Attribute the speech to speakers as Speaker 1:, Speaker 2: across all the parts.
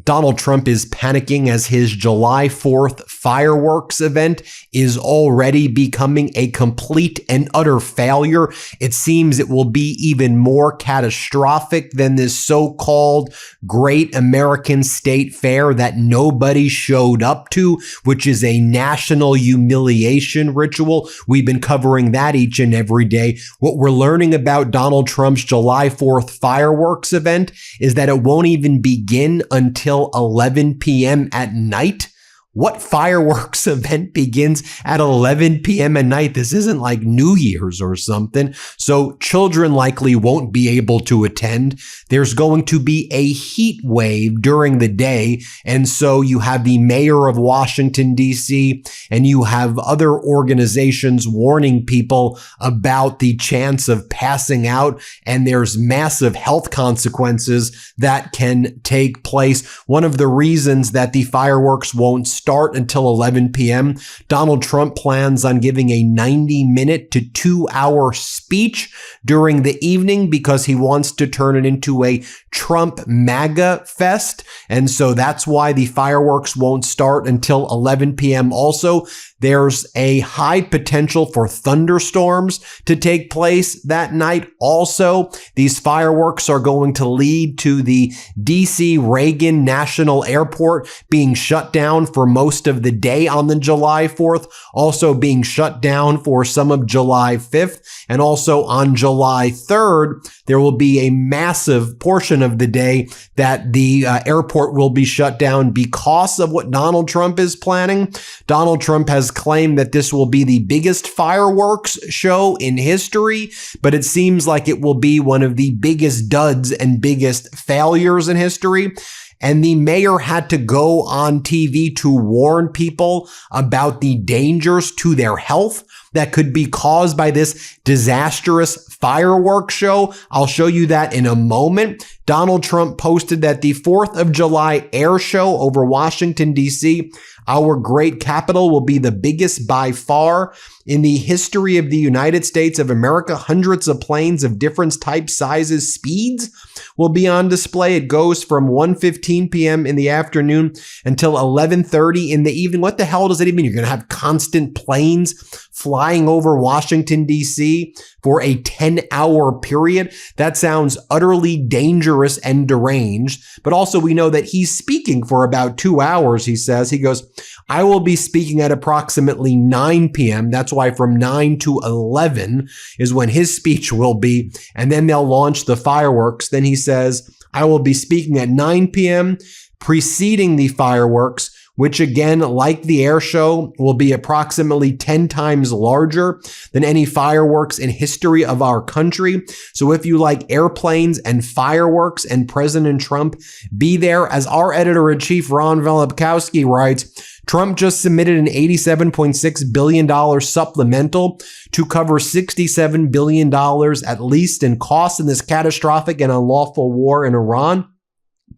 Speaker 1: Donald Trump is panicking as his July 4th fireworks event is already becoming a complete and utter failure. It seems it will be even more catastrophic than this so-called Great American State Fair that nobody showed up to, which is a national humiliation ritual. We've been covering that each and every day. What we're learning about Donald Trump's July 4th fireworks event is that it won't even begin until 11 p.m. at night. What fireworks event begins at 11 p.m. at night? This isn't like New Year's or something. So children likely won't be able to attend. There's going to be a heat wave during the day. And so you have the mayor of Washington, D.C., and you have other organizations warning people about the chance of passing out. And there's massive health consequences that can take place. One of the reasons that the fireworks won't start until 11 p.m. Donald Trump plans on giving a 90-minute to 2-hour speech during the evening because he wants to turn it into a Trump MAGA fest. And so that's why the fireworks won't start until 11 p.m. Also, there's a high potential for thunderstorms to take place that night. Also, these fireworks are going to lead to the D.C. Reagan National Airport being shut down for most of the day on the July 4th, also being shut down for some of July 5th. And also on July 3rd, there will be a massive portion of the day that the airport will be shut down because of what Donald Trump is planning. Donald Trump has claimed that this will be the biggest fireworks show in history, but it seems like it will be one of the biggest duds and biggest failures in history. And the mayor had to go on TV to warn people about the dangers to their health that could be caused by this disastrous fireworks show. I'll show you that in a moment. Donald Trump posted that the 4th of July air show over Washington, D.C., our great capital, will be the biggest by far in the history of the United States of America. Hundreds of planes of different types, sizes, speeds will be on display. It goes from 1:15 p.m. in the afternoon until 11:30 in the evening. What the hell does that even mean? You're going to have constant planes flying over Washington, D.C. for a 10-hour period? That sounds utterly dangerous and deranged. But also we know that he's speaking for about 2 hours, he says. He goes, I will be speaking at approximately 9 p.m. That's why from 9 to 11 is when his speech will be. And then they'll launch the fireworks. Then he says, I will be speaking at 9 p.m. preceding the fireworks, which again, like the air show, will be approximately 10 times larger than any fireworks in history of our country. So if you like airplanes and fireworks and President Trump, be there. As our editor-in-chief, Ron Volobkowski, writes, Trump just submitted an $87.6 billion supplemental to cover $67 billion at least in costs in this catastrophic and unlawful war in Iran,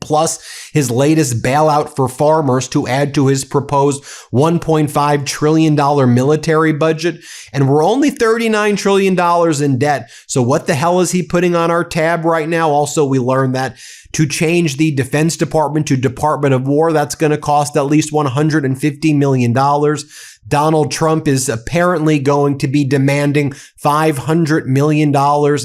Speaker 1: plus his latest bailout for farmers to add to his proposed $1.5 trillion military budget. And we're only $39 trillion in debt. So what the hell is he putting on our tab right now? Also, we learned that to change the Defense Department to Department of War, that's going to cost at least $150 million. Donald Trump is apparently going to be demanding $500 million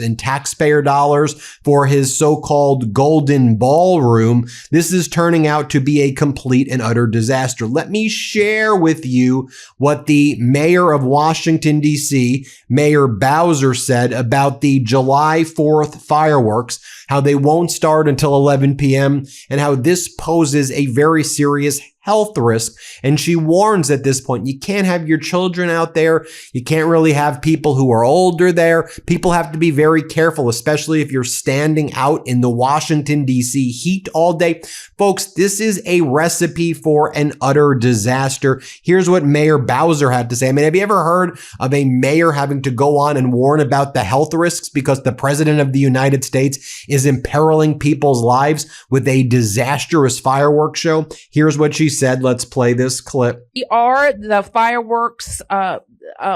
Speaker 1: in taxpayer dollars for his so-called golden ballroom. This is turning out to be a complete and utter disaster. Let me share with you what the mayor of Washington, D.C., Mayor Bowser, said about the July 4th fireworks, how they won't start until 11 p.m., and how this poses a very serious health risk. And she warns at this point, you can't have your children out there. You can't really have people who are older there. People have to be very careful, especially if you're standing out in the Washington, D.C. heat all day. Folks, this is a recipe for an utter disaster. Here's what Mayor Bowser had to say. I mean, have you ever heard of a mayor having to go on and warn about the health risks because the president of the United States is imperiling people's lives with a disastrous fireworks show? Here's what she said. Let's play this clip.
Speaker 2: The fireworks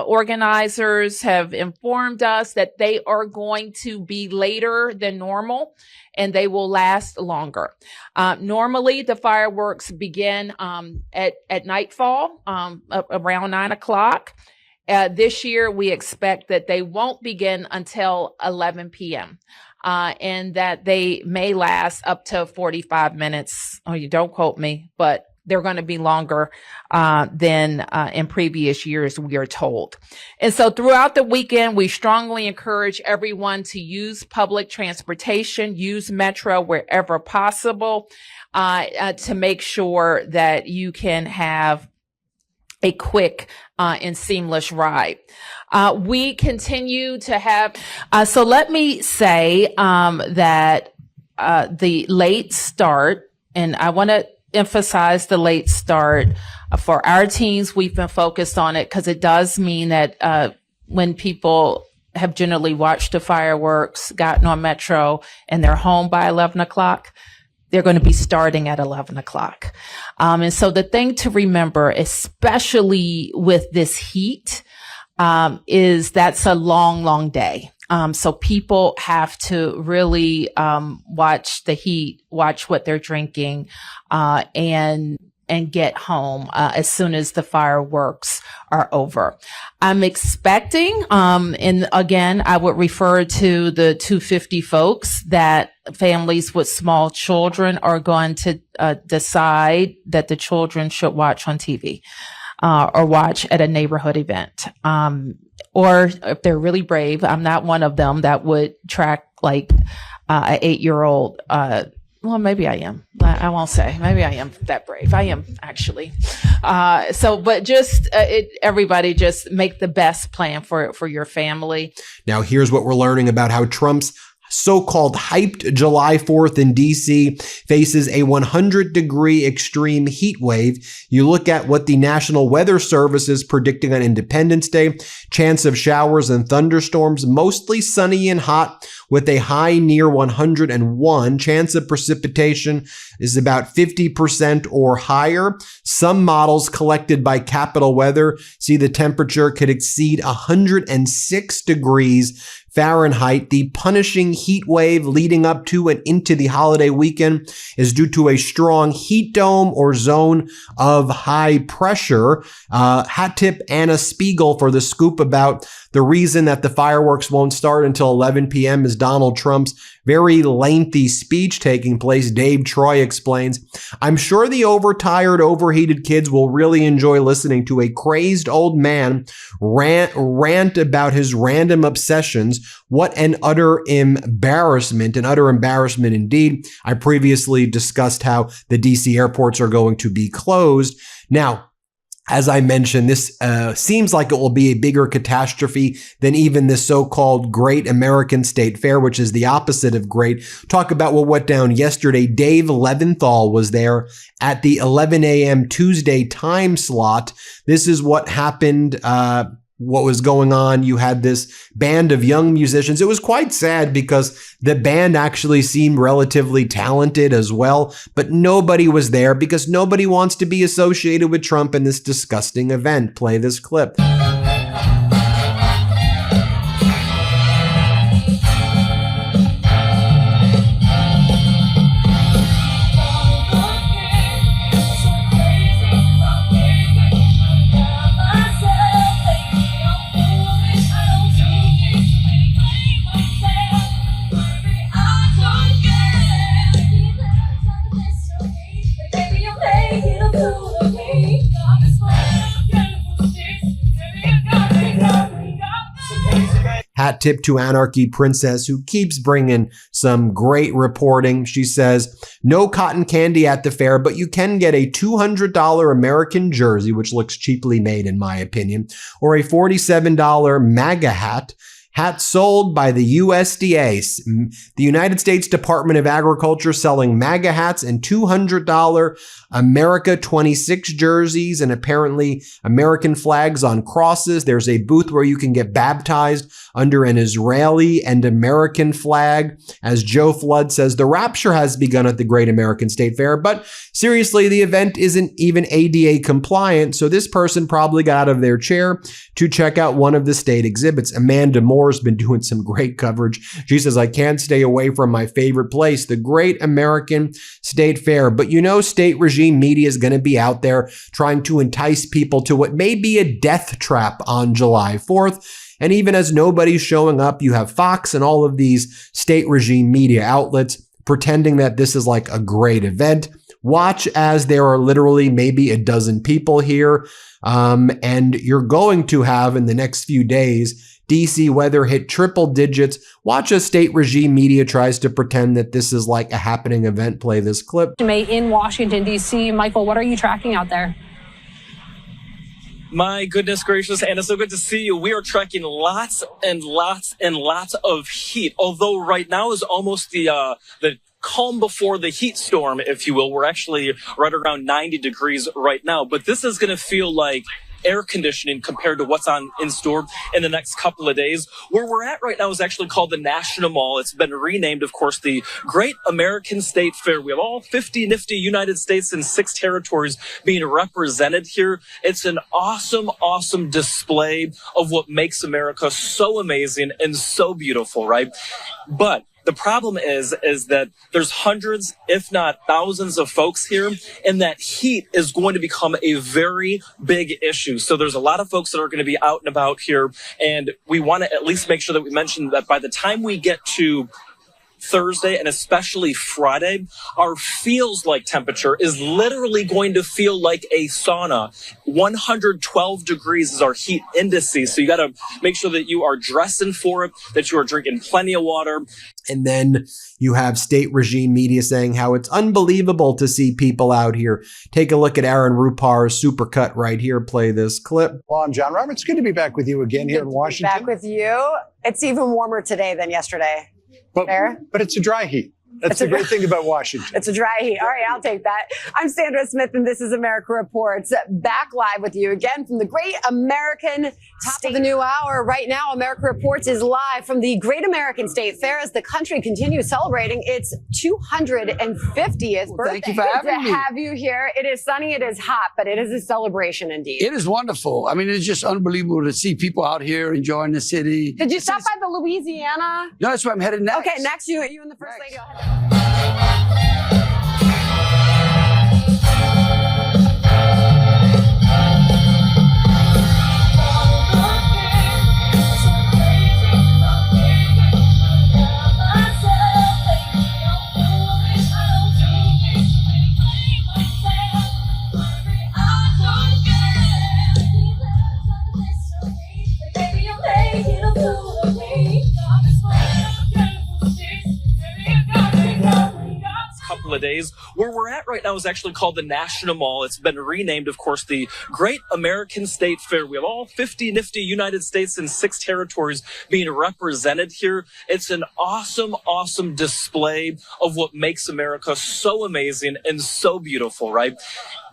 Speaker 2: organizers have informed us that they are going to be later than normal and they will last longer. Normally, the fireworks begin at nightfall, around 9 o'clock. This year, we expect that they won't begin until 11 p.m. And that they may last up to 45 minutes. Oh, you don't quote me, but they're going to be longer than in previous years, we are told. And so throughout the weekend, we strongly encourage everyone to use public transportation, use Metro wherever possible, to make sure that you can have a quick and seamless ride. We continue to have, so let me say that the late start, and I want to emphasize the late start for our teams. We've been focused on it because it does mean that when people have generally watched the fireworks, gotten on Metro, and they're home by 11 o'clock, they're going to be starting at 11 o'clock. And so the thing to remember, especially with this heat, is that's a long, long day. So people have to really watch the heat, watch what they're drinking, and get home as soon as the fireworks are over. I'm expecting, and again, I would refer to the 250 folks, that families with small children are going to decide that the children should watch on TV or watch at a neighborhood event. Or if they're really brave, I'm not one of them that would track like an 8-year-old. Well, maybe I am. I won't say. Maybe I am that brave. I am actually. But just everybody just make the best plan for your family.
Speaker 1: Now, here's what we're learning about how Trump's so-called hyped July 4th in DC faces a 100-degree extreme heat wave. You look at what the National Weather Service is predicting on Independence Day. Chance of showers and thunderstorms, mostly sunny and hot with a high near 101. Chance of precipitation is about 50% or higher. Some models collected by Capital Weather see the temperature could exceed 106 degrees Fahrenheit. The punishing heat wave leading up to and into the holiday weekend is due to a strong heat dome or zone of high pressure. Hat tip Anna Spiegel for the scoop about the reason that the fireworks won't start until 11 p.m. is Donald Trump's very lengthy speech taking place. Dave Troy explains, "I'm sure the overtired, overheated kids will really enjoy listening to a crazed old man rant about his random obsessions. What an utter embarrassment indeed." I previously discussed how the DC airports are going to be closed. Now, as I mentioned, this seems like it will be a bigger catastrophe than even the so-called Great American State Fair, which is the opposite of great. Talk about what went down yesterday. Dave Leventhal was there at the 11 a.m. Tuesday time slot. This is what happened. What was going on. You had this band of young musicians. It was quite sad because the band actually seemed relatively talented as well, but nobody was there because nobody wants to be associated with Trump in this disgusting event. Play this clip. Hat tip to Anarchy Princess, who keeps bringing some great reporting. She says, no cotton candy at the fair, but you can get a $200 American jersey, which looks cheaply made in my opinion, or a $47 MAGA hat. Hats sold by the USDA, the United States Department of Agriculture, selling MAGA hats and $200 America 26 jerseys and apparently American flags on crosses. There's a booth where you can get baptized under an Israeli and American flag. As Joe Flood says, the rapture has begun at the Great American State Fair, but seriously, the event isn't even ADA compliant, so this person probably got out of their chair to check out one of the state exhibits. Amanda Moore's been doing some great coverage. She says, I can't stay away from my favorite place, the Great American State Fair. But you know, state regime media is going to be out there trying to entice people to what may be a death trap on July 4th. And even as nobody's showing up, you have Fox and all of these state regime media outlets pretending that this is like a great event. Watch as there are literally maybe a dozen people here. And you're going to have in the next few days, DC weather hit triple digits. Watch as state regime media tries to pretend that this is like a happening event. Play this clip.
Speaker 3: In Washington, D.C. Michael, what are you tracking out there?
Speaker 4: My goodness gracious, Anna, so good to see you. We are tracking lots and lots and lots of heat, although right now is almost the calm before the heat storm, if you will. We're actually right around 90 degrees right now, but this is going to feel like air conditioning compared to what's in store in the next couple of days. Where we're at right now is actually called the National Mall. It's been renamed, of course, the Great American State Fair. We have all 50 nifty United States and 6 territories being represented here. It's an awesome, awesome display of what makes America so amazing and so beautiful, right? But the problem is that there's hundreds, if not thousands of folks here, and that heat is going to become a very big issue. So there's a lot of folks that are going to be out and about here, and we want to at least make sure that we mention that by the time we get to Thursday and especially Friday, our feels like temperature is literally going to feel like a sauna. 112 degrees is our heat indices. So you got to make sure that you are dressing for it, that you are drinking plenty of water.
Speaker 1: And then you have state regime media saying how it's unbelievable to see people out here. Take a look at Aaron Rupar's supercut right here. Play this clip.
Speaker 5: Well, I'm John Roberts. Good to be back with you again here in Washington.
Speaker 6: Back with you. It's even warmer today than yesterday.
Speaker 5: But it's a dry heat. That's the great thing about Washington.
Speaker 6: It's a dry heat. All right, I'll take that. I'm Sandra Smith, and this is America Reports. Back live with you again from the Great American Top of the new hour. Right now, America Reports is live from the Great American State Fair as the country continues celebrating its 250th birthday.
Speaker 7: Thank you for having me.
Speaker 6: Good to have you here. It is sunny, it is hot, but it is a celebration indeed.
Speaker 7: It is wonderful. I mean, it's just unbelievable to see people out here enjoying the city.
Speaker 6: Did you stop by the Louisiana?
Speaker 7: No, that's where I'm headed next.
Speaker 6: Okay, next you and the First Lady.
Speaker 4: Of days. Where we're at right now is actually called the National Mall. It's been renamed, of course, the Great American State Fair. We have all 50 nifty United States and 6 territories being represented here. It's an awesome, awesome display of what makes America so amazing and so beautiful, right?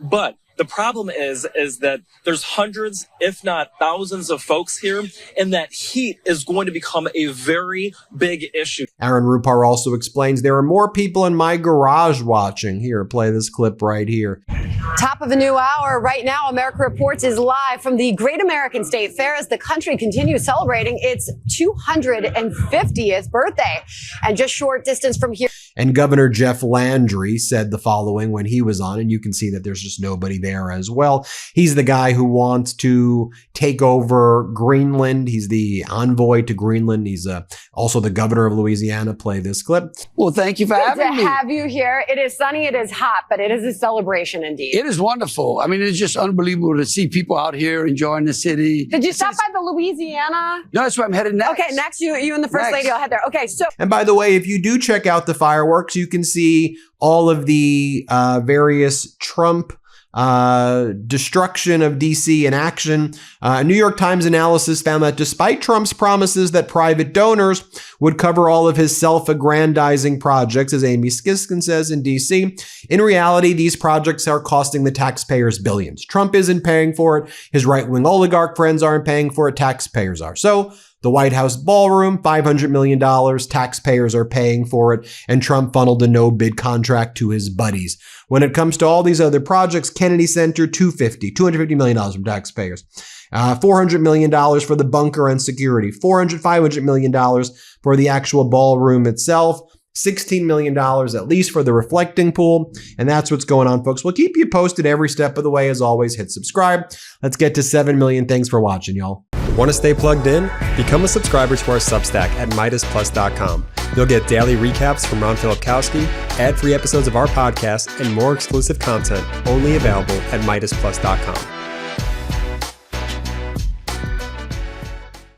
Speaker 4: But the problem is that there's hundreds, if not thousands of folks here, and that heat is going to become a very big issue.
Speaker 1: Aaron Rupar also explains there are more people in my garage watching. Here, play this clip right here.
Speaker 6: Top of the new hour. Right now, America Reports is live from the Great American State Fair as the country continues celebrating its 250th birthday. And just short distance from here.
Speaker 1: And Governor Jeff Landry said the following when he was on, and you can see that there's just nobody there as well. He's the guy who wants to take over Greenland. He's the envoy to Greenland. He's also the governor of Louisiana. Play this clip.
Speaker 7: Well, thank you for having me.
Speaker 6: Good to have you here. It is sunny, it is hot, but it is a celebration indeed.
Speaker 7: It is wonderful. I mean, it's just unbelievable to see people out here enjoying the city.
Speaker 6: Did you stop by the Louisiana?
Speaker 7: No, that's where I'm headed next.
Speaker 6: Okay, next you and the First Lady will head there. Okay, so.
Speaker 1: And by the way, if you do check out the fireworks, you can see all of the various Trump destruction of DC in action. A New York Times analysis found that despite Trump's promises that private donors would cover all of his self-aggrandizing projects, as Amy Skiskin says in DC, in reality, these projects are costing the taxpayers billions. Trump isn't paying for it. His right-wing oligarch friends aren't paying for it. Taxpayers are. So the White House ballroom, $500 million, taxpayers are paying for it, and Trump funneled a no-bid contract to his buddies. When it comes to all these other projects, Kennedy Center, $250 million from taxpayers. $400 million for the bunker and security. $500 million for the actual ballroom itself. $16 million at least for the reflecting pool. And that's what's going on, folks. We'll keep you posted every step of the way. As always, hit subscribe. Let's get to 7 million. Thanks for watching, y'all.
Speaker 8: Want to stay plugged in? Become a subscriber to our Substack at MeidasPlus.com. You'll get daily recaps from Ron Filipkowski, ad-free episodes of our podcast, and more exclusive content only available at MeidasPlus.com.